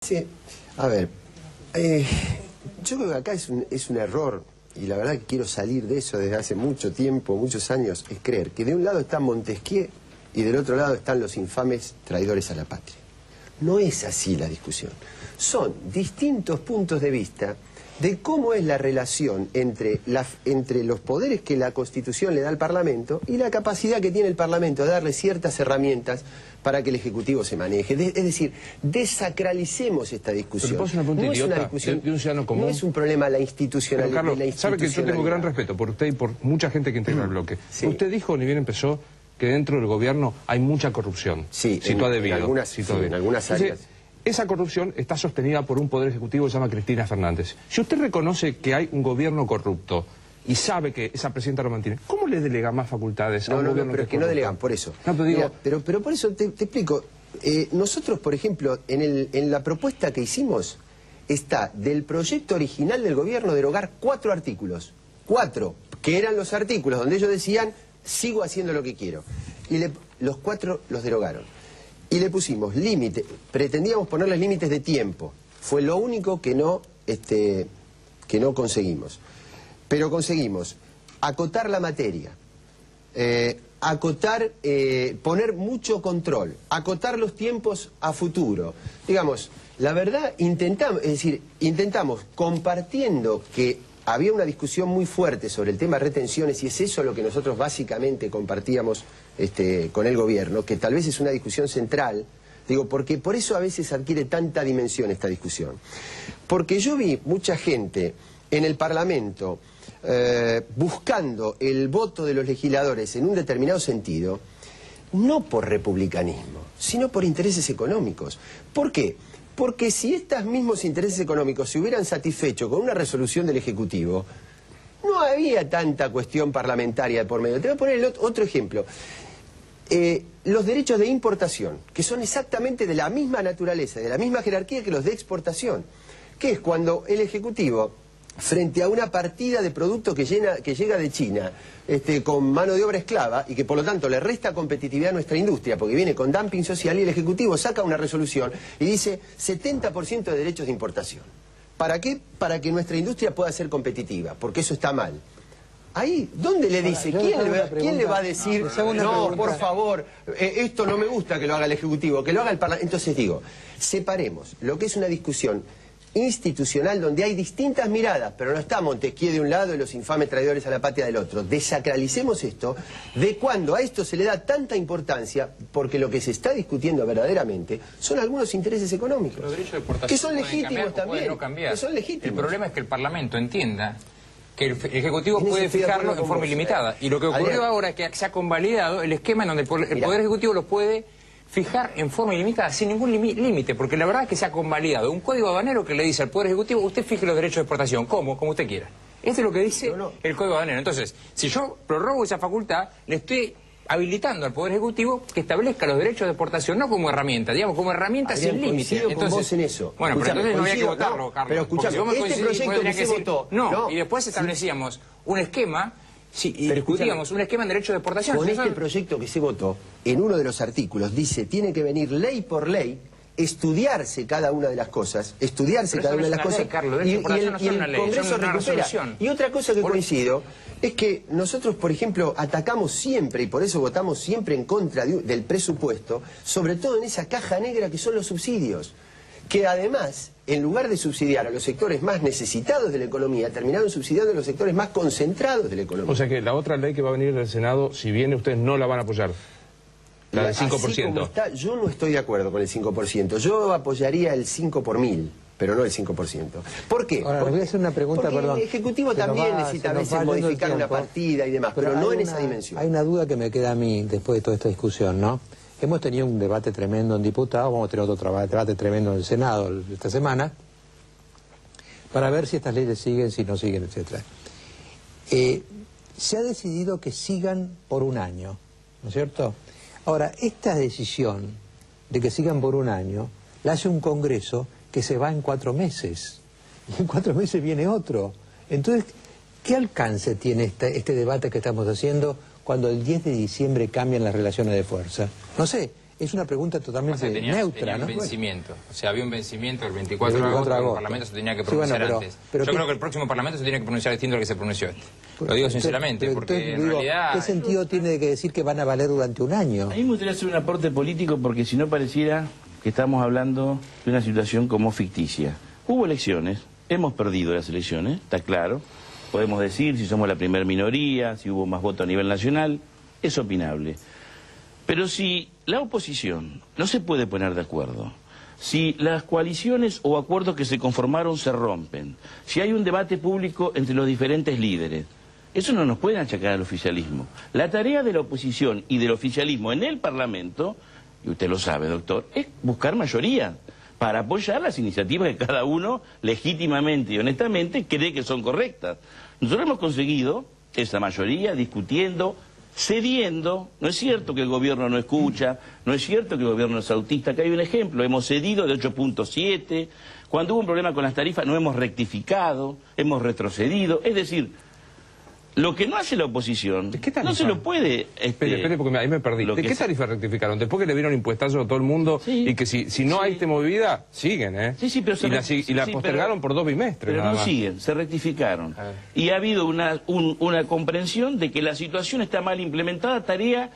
Sí, a ver, yo creo que acá es un error, y la verdad que quiero salir de eso desde hace mucho tiempo, muchos años, es creer que de un lado está Montesquieu y del otro lado están los infames traidores a la patria. No es así la discusión. Son distintos puntos de vista de cómo es la relación entre los poderes que la Constitución le da al Parlamento y la capacidad que tiene el Parlamento de darle ciertas herramientas para que el Ejecutivo se maneje. Es decir, desacralicemos esta discusión. No es una discusión de un ciudadano común. No es un problema la institucionalidad. Carlos, sabe que yo tengo gran respeto por usted y por mucha gente que integra el bloque. Sí. Usted dijo, ni bien empezó, que dentro del gobierno hay mucha corrupción. Sí, en algunas áreas. Esa corrupción está sostenida por un poder ejecutivo que se llama Cristina Fernández. Si usted reconoce que hay un gobierno corrupto y sabe que esa presidenta lo mantiene, ¿cómo le delega más facultades a un gobierno pero es que no delegan, por eso. No, pero digo... Mira, pero por eso te explico. Nosotros, por ejemplo, en la propuesta que hicimos, está del proyecto original del gobierno derogar 4 artículos. 4, que eran los artículos donde ellos decían, sigo haciendo lo que quiero. Y los 4 los derogaron. Y le pusimos límite, pretendíamos ponerles límites de tiempo. Fue lo único que no conseguimos. Pero conseguimos acotar la materia, poner mucho control, acotar los tiempos a futuro. Digamos, la verdad, intentamos compartiendo que había una discusión muy fuerte sobre el tema de retenciones, y es eso lo que nosotros básicamente compartíamos con el gobierno, que tal vez es una discusión central, digo, porque por eso a veces adquiere tanta dimensión esta discusión. Porque yo vi mucha gente en el Parlamento buscando el voto de los legisladores en un determinado sentido, no por republicanismo, sino por intereses económicos. ¿Por qué? Porque si estos mismos intereses económicos se hubieran satisfecho con una resolución del Ejecutivo, no había tanta cuestión parlamentaria de por medio. Te voy a poner otro ejemplo. Los derechos de importación, que son exactamente de la misma naturaleza, de la misma jerarquía que los de exportación, que es cuando el Ejecutivo, frente a una partida de producto que llega de China con mano de obra esclava y que por lo tanto le resta competitividad a nuestra industria porque viene con dumping social, y el Ejecutivo saca una resolución y dice 70% de derechos de importación. ¿Para qué? Para que nuestra industria pueda ser competitiva, porque eso está mal. Ahí, ¿dónde le dice? ¿Quién le va a decir, no, por favor, esto no me gusta que lo haga el Ejecutivo, que lo haga el Parlamento? Entonces digo, separemos lo que es una discusión institucional donde hay distintas miradas, pero no está Montesquieu de un lado y los infames traidores a la patria del otro. Desacralicemos esto de cuando a esto se le da tanta importancia, porque lo que se está discutiendo verdaderamente son algunos intereses económicos, que son legítimos también, que son legítimos. El problema es que el Parlamento entienda que el Ejecutivo puede fijarlo en forma ilimitada. Y lo que ocurrió ahora es que se ha convalidado el esquema en donde el Poder Ejecutivo lo puede fijar en forma ilimitada, sin ningún límite, porque la verdad es que se ha convalidado un código aduanero que le dice al Poder Ejecutivo, usted fije los derechos de exportación, ¿cómo? Como usted quiera. Esto es lo que dice el código aduanero. Entonces, si yo prorrogo esa facultad, le estoy habilitando al Poder Ejecutivo que establezca los derechos de exportación, no como herramienta, digamos, como herramienta sin límite. Entonces, en eso. Bueno, pero entonces no había que votarlo, Carlos. Pero escuchame, este proyecto que se votó... No, y después establecíamos un esquema... Sí, y discutíamos un esquema en derecho de exportación. Con este proyecto que se votó, en uno de los artículos dice, tiene que venir ley por ley, estudiarse cada una de las cosas, y el Congreso recupera. Y otra cosa que coincido es que nosotros, por ejemplo, atacamos siempre, y por eso votamos siempre en contra del presupuesto, sobre todo en esa caja negra que son los subsidios, que además, en lugar de subsidiar a los sectores más necesitados de la economía, terminaron subsidiando a los sectores más concentrados de la economía. O sea que la otra ley que va a venir del Senado, si viene, ustedes no la van a apoyar. La del 5%. Así como está, yo no estoy de acuerdo con el 5%. Yo apoyaría el 5 por 1000, pero no el 5%. ¿Por qué? Ahora, voy a hacer una pregunta, porque perdón. el Ejecutivo también necesita a veces modificar una partida y demás, pero no en esa dimensión. Hay una duda que me queda a mí después de toda esta discusión, ¿no? Hemos tenido un debate tremendo en diputados, vamos a tener otro debate tremendo en el Senado esta semana, para ver si estas leyes siguen, si no siguen, etc. Se ha decidido que sigan por un año, ¿no es cierto? Ahora, esta decisión de que sigan por un año la hace un Congreso que se va en 4 meses, y en 4 meses viene otro. Entonces, ¿qué alcance tiene este debate que estamos haciendo cuando el 10 de diciembre cambian las relaciones de fuerza? No sé, es una pregunta totalmente neutra, tenía ¿no? un vencimiento. O sea, había un vencimiento el 24 de agosto, el Parlamento se tenía que pronunciar antes. Yo creo que el próximo Parlamento se tiene que pronunciar distinto al que se pronunció este. Lo digo sinceramente, porque en realidad... ¿Qué sentido tiene de que decir que van a valer durante un año? A mí me gustaría hacer un aporte político porque si no pareciera que estamos hablando de una situación como ficticia. Hubo elecciones, hemos perdido las elecciones, está claro. Podemos decir si somos la primer minoría, si hubo más votos a nivel nacional, es opinable. Pero si la oposición no se puede poner de acuerdo, si las coaliciones o acuerdos que se conformaron se rompen, si hay un debate público entre los diferentes líderes, eso no nos puede achacar al oficialismo. La tarea de la oposición y del oficialismo en el Parlamento, y usted lo sabe, doctor, es buscar mayoría para apoyar las iniciativas que cada uno legítimamente y honestamente cree que son correctas. Nosotros hemos conseguido esa mayoría discutiendo, cediendo. No es cierto que el gobierno no escucha, no es cierto que el gobierno es autista. Acá hay un ejemplo, hemos cedido de 8.7, cuando hubo un problema con las tarifas no hemos rectificado, hemos retrocedido, es decir... Lo que no hace la oposición, no se lo puede... Espere, porque ahí me perdí. ¿De qué tarifa rectificaron? Después que le dieron impuestazo a todo el mundo y que si no hay movida, siguen, ¿eh? Sí, pero y la postergaron por 2 bimestres. Pero no siguen, se rectificaron. Y ha habido una comprensión de que la situación está mal implementada, tarea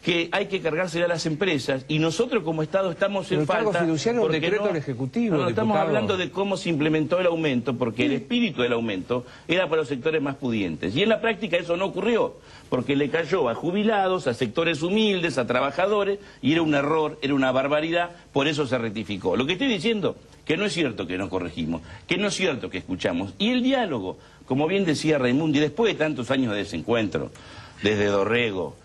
que hay que cargársela a las empresas, y nosotros como Estado estamos en falta... El cargo fiduciario es un decreto del Ejecutivo, No, estamos hablando de cómo se implementó el aumento, porque el espíritu del aumento era para los sectores más pudientes. Y en la práctica eso no ocurrió, porque le cayó a jubilados, a sectores humildes, a trabajadores, y era un error, era una barbaridad, por eso se rectificó. Lo que estoy diciendo, que no es cierto que no corregimos, que no es cierto que escuchamos. Y el diálogo, como bien decía Raimundi, después de tantos años de desencuentro, desde Dorrego,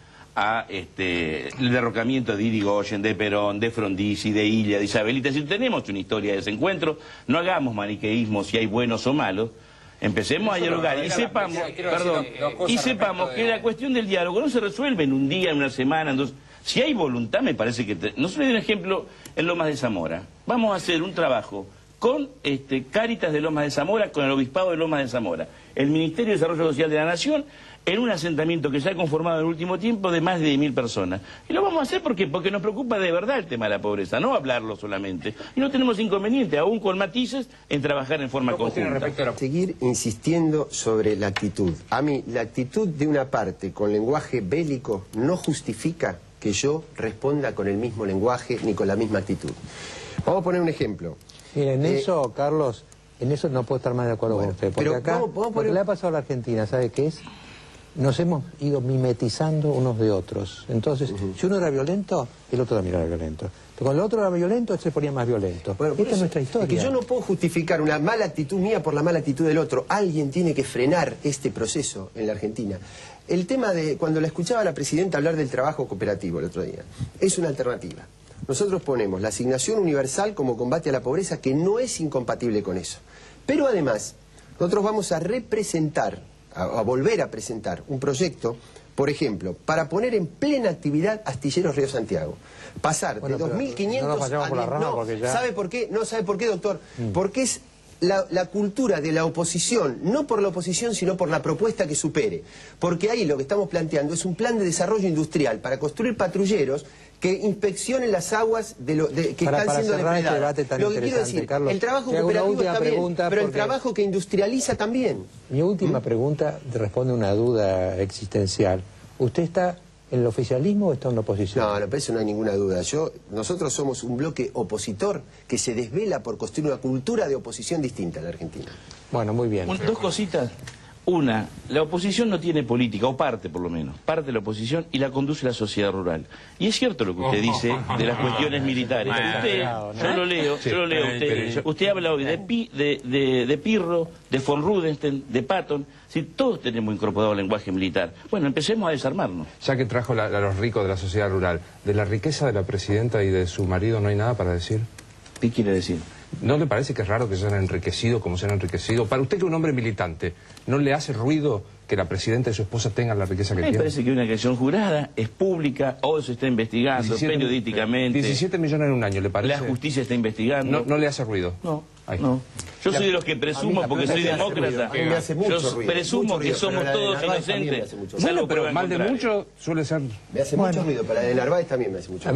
a el derrocamiento de Irigoyen, de Perón, de Frondizi, de Illa, de Isabelita. Si tenemos una historia de desencuentro, no hagamos maniqueísmo si hay buenos o malos, empecemos a dialogar y sepamos que la cuestión del diálogo no se resuelve en un día, en una semana, en dos. Si hay voluntad, me parece que... No se le doy un ejemplo en Lomas de Zamora. Vamos a hacer un trabajo con Cáritas de Lomas de Zamora, con el Obispado de Lomas de Zamora, el Ministerio de Desarrollo Social de la Nación, en un asentamiento que se ha conformado en el último tiempo de más de 10.000 personas. Y lo vamos a hacer porque nos preocupa de verdad el tema de la pobreza, no hablarlo solamente. Y no tenemos inconveniente, aún con matices, en trabajar en forma conjunta. Seguir insistiendo sobre la actitud. A mí, la actitud de una parte con lenguaje bélico no justifica que yo responda con el mismo lenguaje ni con la misma actitud. Vamos a poner un ejemplo. Mira, en eso, Carlos, en eso no puedo estar más de acuerdo con usted. Porque acá, lo que le ha pasado a la Argentina, ¿sabe qué es? Nos hemos ido mimetizando unos de otros. Entonces, si uno era violento, el otro también era violento. Pero cuando el otro era violento, él se ponía más violento. Bueno, esta es nuestra historia. Es que yo no puedo justificar una mala actitud mía por la mala actitud del otro. Alguien tiene que frenar este proceso en la Argentina. El tema de, cuando la escuchaba a la presidenta hablar del trabajo cooperativo el otro día, es una alternativa. Nosotros ponemos la asignación universal como combate a la pobreza, que no es incompatible con eso. Pero además, nosotros vamos a representar, a volver a presentar un proyecto, por ejemplo, para poner en plena actividad Astilleros Río Santiago. Pasar de 2.500 a... ¿Sabe por qué? No, ¿sabe por qué, doctor? Porque es la cultura de la oposición, no por la oposición, sino por la propuesta que supere. Porque ahí lo que estamos planteando es un plan de desarrollo industrial para construir patrulleros que inspeccionen las aguas que están siendo depredadas. Lo que quiero decir, Carlos, el trabajo cooperativo está bien, pero el trabajo que industrializa también. Mi última pregunta responde a una duda existencial. ¿Usted está en el oficialismo o está en la oposición? No, pero eso no hay ninguna duda. Nosotros somos un bloque opositor que se desvela por construir una cultura de oposición distinta en la Argentina. Bueno, muy bien. Dos cositas. Una, la oposición no tiene política, o parte por lo menos, parte de la oposición, y la conduce la sociedad rural. Y es cierto lo que usted dice de las cuestiones militares. Yo lo leo usted. Usted habla hoy de Pirro, de von Rudenstein, de Patton. Si todos tenemos incorporado el lenguaje militar. Bueno, empecemos a desarmarnos. Ya que trajo a los ricos de la sociedad rural, ¿de la riqueza de la presidenta y de su marido no hay nada para decir? ¿Qué quiere decir? ¿No le parece que es raro que se hayan enriquecido como se han enriquecido? Para usted, que es un hombre militante, ¿no le hace ruido que la presidenta y su esposa tengan la riqueza que tienen? Me parece que una acción jurada es pública, hoy se está investigando periodísticamente. 17 millones en un año, ¿le parece? La justicia está investigando. ¿No le hace ruido? No. Yo soy de los que presumo, porque soy demócrata, yo presumo que somos todos inocentes. Bueno, pero mal de mucho suele ser... Me hace mucho ruido, para la de Narváez también me hace mucho ruido.